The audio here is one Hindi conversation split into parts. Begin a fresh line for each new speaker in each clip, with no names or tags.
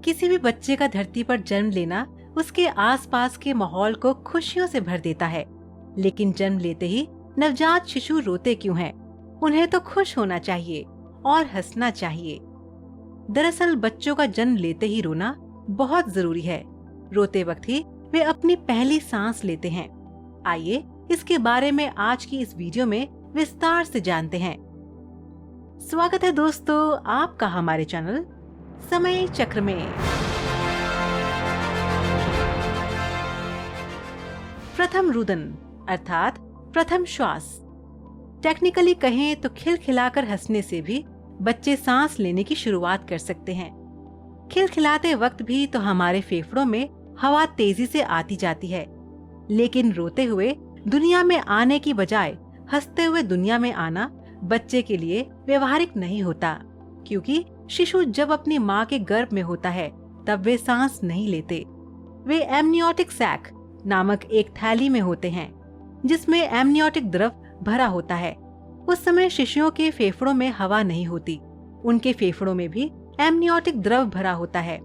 किसी भी बच्चे का धरती पर जन्म लेना उसके आसपास के माहौल को खुशियों से भर देता है। लेकिन जन्म लेते ही नवजात शिशु रोते क्यों हैं? उन्हें तो खुश होना चाहिए और हंसना चाहिए। दरअसल बच्चों का जन्म लेते ही रोना बहुत जरूरी है। रोते वक्त ही वे अपनी पहली सांस लेते हैं। आइए इसके बारे में आज की इस वीडियो में विस्तार से जानते हैं। स्वागत है दोस्तों आपका हमारे चैनल समय चक्र में। प्रथम रुदन अर्थात प्रथम श्वास। टेक्निकली कहें तो खिलखिलाकर हंसने से भी बच्चे सांस लेने की शुरुआत कर सकते हैं। खिलखिलाते वक्त भी तो हमारे फेफड़ों में हवा तेजी से आती जाती है, लेकिन रोते हुए दुनिया में आने की बजाय हंसते हुए दुनिया में आना बच्चे के लिए व्यवहारिक नहीं होता, क्योंकि शिशु जब अपनी माँ के गर्भ में होता है तब वे सांस नहीं लेते। वे एमनियोटिक सैक नामक एक थैली में होते हैं जिसमें एमनियोटिक द्रव भरा होता है। उस समय शिशुओं के फेफड़ों में हवा नहीं होती, उनके फेफड़ों में भी एमनियोटिक द्रव भरा होता है।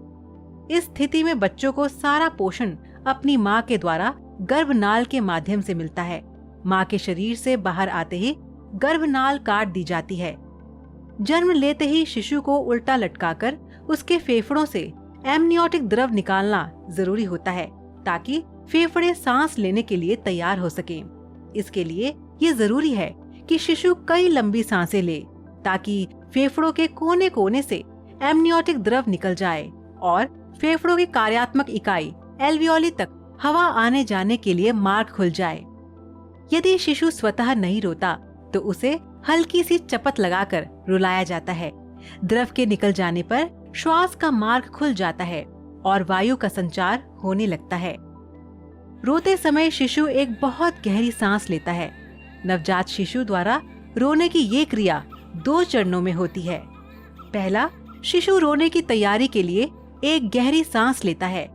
इस स्थिति में बच्चों को सारा पोषण अपनी माँ के द्वारा गर्भनाल के माध्यम से मिलता है। माँ के शरीर से बाहर आते ही गर्भनाल काट दी जाती है। जन्म लेते ही शिशु को उल्टा लटकाकर उसके फेफड़ों से एमनियोटिक द्रव निकालना जरूरी होता है ताकि फेफड़े सांस लेने के लिए तैयार हो सकें। इसके लिए ये जरूरी है कि शिशु कई लंबी सांसें ले ताकि फेफड़ों के कोने कोने से एमनियोटिक द्रव निकल जाए और फेफड़ों की कार्यात्मक इकाई एल्वियोली तक हवा आने जाने के लिए मार्ग खुल जाए। यदि शिशु स्वतः नहीं रोता तो उसे हल्की सी चपत लगाकर रुलाया जाता है। द्रव के निकल जाने पर श्वास का मार्ग खुल जाता है और वायु का संचार होने लगता है। रोते समय शिशु एक बहुत गहरी सांस लेता है। नवजात शिशु द्वारा रोने की ये क्रिया 2 चरणों में होती है। पहला, शिशु रोने की तैयारी के लिए एक गहरी सांस लेता है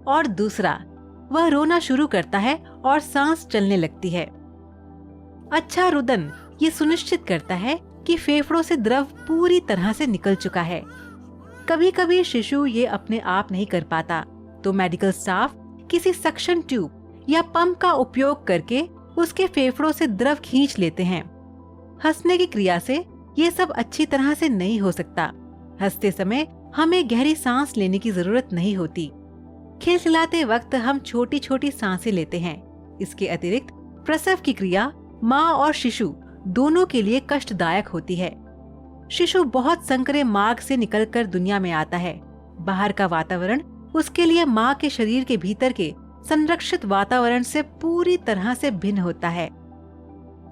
और दूसरा, वह रोना शुरू करता है और सांस चलने लगती है। अच्छा रुदन ये सुनिश्चित करता है कि फेफड़ों से द्रव पूरी तरह से निकल चुका है। कभी कभी शिशु ये अपने आप नहीं कर पाता तो मेडिकल स्टाफ किसी सक्शन ट्यूब या पंप का उपयोग करके उसके फेफड़ों से द्रव खींच लेते हैं। हंसने की क्रिया से ये सब अच्छी तरह से नहीं हो सकता। हंसते समय हमें गहरी सांस लेने की जरूरत नहीं होती। खिलखिलाते वक्त हम छोटी छोटी सांसें लेते हैं। इसके अतिरिक्त प्रसव की क्रिया माँ और शिशु दोनों के लिए कष्टदायक होती है। शिशु बहुत संकरे मार्ग से निकलकर दुनिया में आता है। बाहर का वातावरण उसके लिए माँ के शरीर के भीतर के संरक्षित वातावरण से पूरी तरह से भिन्न होता है।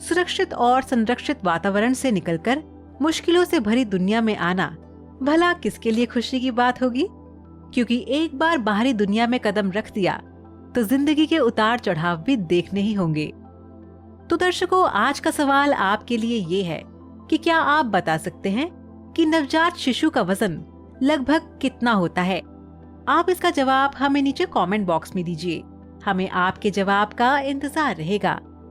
सुरक्षित और संरक्षित वातावरण से निकलकर मुश्किलों से भरी दुनिया में आना भला किसके लिए खुशी की बात होगी? क्योंकि एक बार बाहरी दुनिया में कदम रख दिया तो जिंदगी के उतार चढ़ाव भी देखने ही होंगे। तो दर्शकों, आज का सवाल आपके लिए ये है कि क्या आप बता सकते हैं कि नवजात शिशु का वजन लगभग कितना होता है? आप इसका जवाब हमें नीचे कमेंट बॉक्स में दीजिए। हमें आपके जवाब का इंतजार रहेगा।